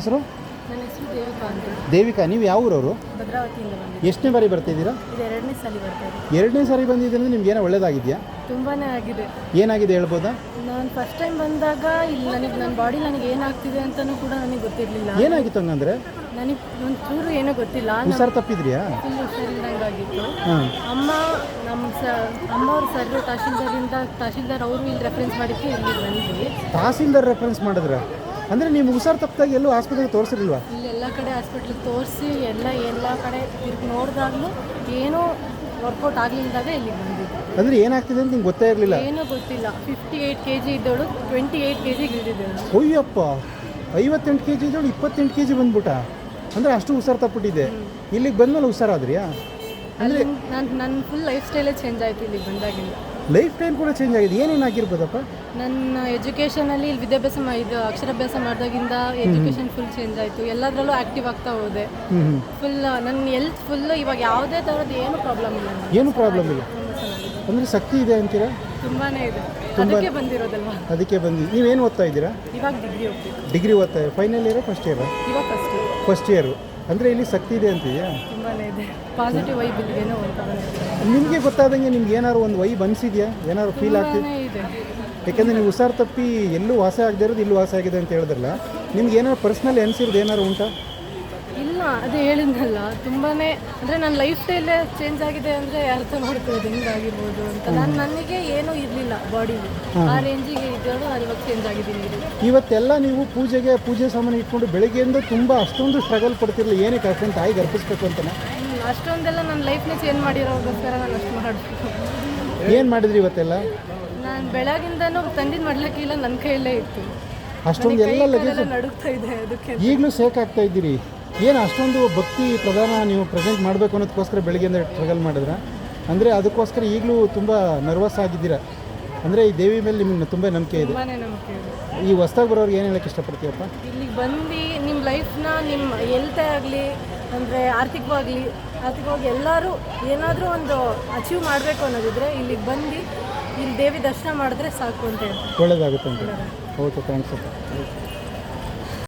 ಹೆಸರು? ನನ್ನ ಹೆಸರು ದೇವಿಕಾ ಅಂತ. ದೇವಿಕಾ, ನೀವು ಯಾವ ಊರವರು? ಭದ್ರಾವತಿಯಿಂದ ಬಂದಿದ್ದೀನಿ. ಎಷ್ಟನೇ ಬಾರಿ ಬರ್ತಿದ್ದೀರಾ? ಇದು ಎರಡನೇ ಸಲ ಬರ್ತಾ ಇದೆ. ಎರಡನೇ ಸಾರಿ ಬಂದಿದ್ದೀರಾ? ನಿಮ್ಗೆ ಏನೋ ಒಳ್ಳೇದಾಗಿದೆಯಾ? ತುಂಬಾ ಆಗಿದೆ. ಏನಾಗಿದೆ ಹೇಳ್ಬೋದಾ? ನಾನು ಫಸ್ಟ್ ಟೈಮ್ ಬಂದಾಗ ಇಲ್ಲಿ ನನ್ನ ಬಾಡಿ ನನಗೆ ಏನಾಗ್ತಿದೆ ಅಂತಲೂ ಕೂಡ ನನಗೆ ಗೊತ್ತಿರಲಿಲ್ಲ. ಏನಾಗಿತ್ತು ಹಂಗಂದ್ರೆ? ನನಗೆ ಒಂದು ಚೂರು ಏನೂ ಗೊತ್ತಿಲ್ಲ. ಹುಷಾರು ತಪ್ಪಿದ್ರಿಯಾ? ಫುಲ್ ಹುಷಾರಿಲ್ದಂಗಾಗಿತ್ತು. ಹಾಂ. ಅಮ್ಮ ಅವ್ರ ಸರ್ ತಹಶೀಲ್ದಾರ್ ಅವರು ಇಲ್ಲಿ ರೆಫರೆನ್ಸ್ ಮಾಡಿಕ್ಕೆ ಇಲ್ಲಿ ಬಂದ್ವಿ. ತಹಸೀಲ್ದಾರ್ ರೆಫರೆನ್ಸ್ ಮಾಡಿದ್ರೆ ಅಂದರೆ ನೀವು ಹುಷಾರು ತಪ್ಪಿದಾಗ ಎಲ್ಲೂ ಆಸ್ಪತ್ರೆಗೆ ತೋರಿಸಿರ್ಲಿಲ್ವಾ? ಇಲ್ಲಿ ಎಲ್ಲ ಕಡೆ ಹಾಸ್ಪಿಟ್ಲಿಗೆ ತೋರಿಸಿ ಎಲ್ಲ ಕಡೆ ತಿರುಗಿ ನೋಡಿದಾಗಲೂ ಏನೂ ವರ್ಕೌಟ್ ಆಗಲಿಲ್ಲದಾಗ ಇಲ್ಲಿಗೆ ಬಂದಿದ್ದೆ. ಅಂದರೆ ಏನಾಗ್ತಿದೆ ಅಂತ ನಿಮ್ಗೆ ಗೊತ್ತೇ ಇರಲಿಲ್ಲ? ಏನೂ ಗೊತ್ತಿಲ್ಲ. 58 kg ಇದ್ದವಳು 28 kg ಇಳಿದಿದ್ದಳು. Ayyappa, 58 kg ಇದ್ದವಳು 28 kg ಬಂದ್ಬಿಟ್ಟ. ಅಂದರೆ ಅಷ್ಟು ಹುಷಾರು ತಪ್ಪಿಟ್ಟಿದ್ದೆ. ಇಲ್ಲಿಗೆ ಬಂದಮೇಲೆ ಹುಷಾರಾದ್ರಿಯಾ? ಅಲ್ಲಿ ನನ್ನ ಫುಲ್ ಲೈಫ್ ಸ್ಟೈಲೇ ಚೇಂಜ್ ಆಯಿತು ಇಲ್ಲಿಗೆ ಬಂದಾಗಿಂದ. ಲೈಫ್ ಸ್ಟೈಲ್ ಕೂಡ ಚೇಂಜ್ ಆಗಿದೆ. ಏನೇನಾಗಿರ್ಬೋದಪ್ಪ? ನನ್ನ ಎಜುಕೇಷನಲ್ಲಿ ಇಲ್ಲಿ ವಿದ್ಯಾಭ್ಯಾಸ ಅಕ್ಷರಾಭ್ಯಾಸ ಮಾಡಿದಾಗಿಂದ ಎಜುಕೇಷನ್ ಫುಲ್ ಚೇಂಜ್ ಆಯಿತು. ಎಲ್ಲದರಲ್ಲೂ ಆ್ಯಕ್ಟಿವ್ ಆಗ್ತಾ ಹೋದೆ. ಫುಲ್ ನನ್ನ ಹೆಲ್ತ್ ಫುಲ್ ಇವಾಗ ಯಾವುದೇ ಥರದ್ದು ಏನು ಪ್ರಾಬ್ಲಮ್ ಇಲ್ಲ. ಏನು ಪ್ರಾಬ್ಲಮ್ ಇಲ್ಲ. ತುಂಬ ಚೆನ್ನಾಗಿದೆ. ಅಂದರೆ ಶಕ್ತಿ ಇದೆ ಅಂತೀರಾ? ತುಂಬಾ ಇದೆ. ಅದಕ್ಕೆ ಬಂದಿರೋದಲ್ವಾ? ಅದಕ್ಕೆ ಬಂದು ನೀವೇನು ಓದ್ತಾ ಇದ್ದೀರಾ? ಇವಾಗ ಡಿಗ್ರಿ ಹೋಗ್ಬೇಕು. ಡಿಗ್ರಿ ಓದ್ತಾ ಫೈನಲ್ ಇಯರ್ ಫಸ್ಟ್ ಇಯರ್? ಇವಾಗ ಫಸ್ಟ್ ಇಯರು. ಅಂದರೆ ಇಲ್ಲಿ ಶಕ್ತಿ ಇದೆ ಅಂತಿದೆಯಾ? ತುಂಬಾ ಇದೆ. ಪಾಸಿಟಿವ್ ವೈಬ್ ಇಲ್ಲಿಗೇನೋ ಅಂತ ಬಂದಿದೆ. ನಿಮಗೆ ಗೊತ್ತಾದಂಗೆ ನಿಮ್ಗೆ ಏನಾದ್ರು ಒಂದು ವೈಬ್ ಅನಿಸಿದೆಯಾ? ಏನಾದ್ರು ಫೀಲ್ ಆಗ್ತಿದೆ? ಇದೆ. ಯಾಕೆಂದರೆ ನೀವು ಹುಷಾರು ತಪ್ಪಿ ಎಲ್ಲೂ ವಾಸ ಆಗದೆ ಇರೋದು ಇಲ್ಲೂ ವಾಸ ಆಗಿದೆ ಅಂತ ಹೇಳಿದ್ರಲ್ಲ, ನಿಮ್ಗೆ ಏನಾದ್ರು ಪರ್ಸ್ನಲಿ ಅನಿಸಿರೋದು ಏನಾದ್ರು ಉಂಟಾ? ಇಲ್ಲ, ಅದೇ ಹೇಳಿದ್ನಲ್ಲ, ತುಂಬಾ ಅಂದರೆ ನನ್ನ ಲೈಫ್ ಸ್ಟೈಲೇ ಚೇಂಜ್ ಆಗಿದೆ ಅಂದರೆ ಅರ್ಥ ಮಾಡ್ಕೊಳ್ಳೋದು ಹೆಂಗಾಗಿರ್ಬೋದು ಅಂತ. ನನಗೆ ಏನೂ ಇರಲಿಲ್ಲ ಬಾಡಿಲಿ, ಆ ರೇಂಜಿಗೆ ಇದ್ದೋಳು ನಾನು ಇವಾಗ ಚೇಂಜ್ ಆಗಿದ್ದೀನಿ. ಇವತ್ತೆಲ್ಲ ನೀವು ಪೂಜೆ ಸಾಮಾನು ಇಟ್ಕೊಂಡು ಬೆಳಗ್ಗೆಯಿಂದ ತುಂಬ ಅಷ್ಟೊಂದು ಸ್ಟ್ರಗಲ್ ಪಡ್ತಿರಲಿಲ್ಲ. ಏನಕ್ಕೆ ಅಷ್ಟೊಂದು ತಾಯಿಗೆ ಅರ್ಪಿಸ್ಬೇಕು ಅಂತಲೇ? ಅಷ್ಟೊಂದೆಲ್ಲ ನನ್ನ ಲೈಫ್ನೇ ಚೇಂಜ್ ಮಾಡಿರೋಗೋಸ್ಕರ ನಾನು ಅಷ್ಟು ಮಾಡಬೇಕು. ಏನು ಮಾಡಿದ್ರಿ ಇವತ್ತೆಲ್ಲ? ನಾನು ಬೆಳಗಿಂದನೂ ತಂದಿದ್ದು ಮಾಡ್ಲಿಕ್ಕಿಲ್ಲ, ನನ್ನ ಕೈಯಲ್ಲೇ ಇತ್ತು. ಅಷ್ಟೊಂದು ಎಲ್ಲ ಲಗೇಜ್ ನಡುಗ್ತಾ ಇದೆ. ಅದಕ್ಕೆ ಈಗಲೂ ಸೇಕ್ ಆಗ್ತಾ ಇದ್ದೀರಿ. ಏನು ಅಷ್ಟೊಂದು ಭಕ್ತಿ ಪ್ರಧಾನ ನೀವು ಪ್ರೆಸೆಂಟ್ ಮಾಡಬೇಕು ಅನ್ನೋದಕ್ಕೋಸ್ಕರ ಬೆಳಗ್ಗೆಯಿಂದ ಸ್ಟ್ರಗಲ್ ಮಾಡಿದ್ರೆ, ಅಂದರೆ ಅದಕ್ಕೋಸ್ಕರ ಈಗಲೂ ತುಂಬ ನರ್ವಸ್ ಆಗಿದ್ದೀರಾ? ಅಂದರೆ ಈ ದೇವಿ ಮೇಲೆ ನಿಮಗೆ ತುಂಬ ನಂಬಿಕೆ ಇದೆ. ನಂಬಿಕೆ ಇದೆ. ಈ ಹೊಸ್ದಾಗಿ ಬರೋರಿಗೆ ಏನು ಹೇಳೋಕ್ಕೆ ಇಷ್ಟಪಡ್ತೀಯಪ್ಪ? ಇಲ್ಲಿಗೆ ಬಂದು ನಿಮ್ಮ ಲೈಫ್ನ ನಿಮ್ಮ ಹೆಲ್ತೇ ಆಗಲಿ, ಅಂದರೆ ಆರ್ಥಿಕವಾಗಿ ಎಲ್ಲರೂ ಏನಾದರೂ ಒಂದು ಅಚೀವ್ ಮಾಡಬೇಕು ಅನ್ನೋದಿದ್ರೆ ಇಲ್ಲಿಗೆ ಬಂದು ಇಲ್ಲಿ ದೇವಿ ದರ್ಶನ ಮಾಡಿದ್ರೆ ಸಾಕು ಅಂತ ಹೇಳ್ತೀನಿ. ಒಳ್ಳೆಯದಾಗುತ್ತೆ ಅಂತ. ಓಕೆ, ಥ್ಯಾಂಕ್ಸ್ ಅಪ್ಪ.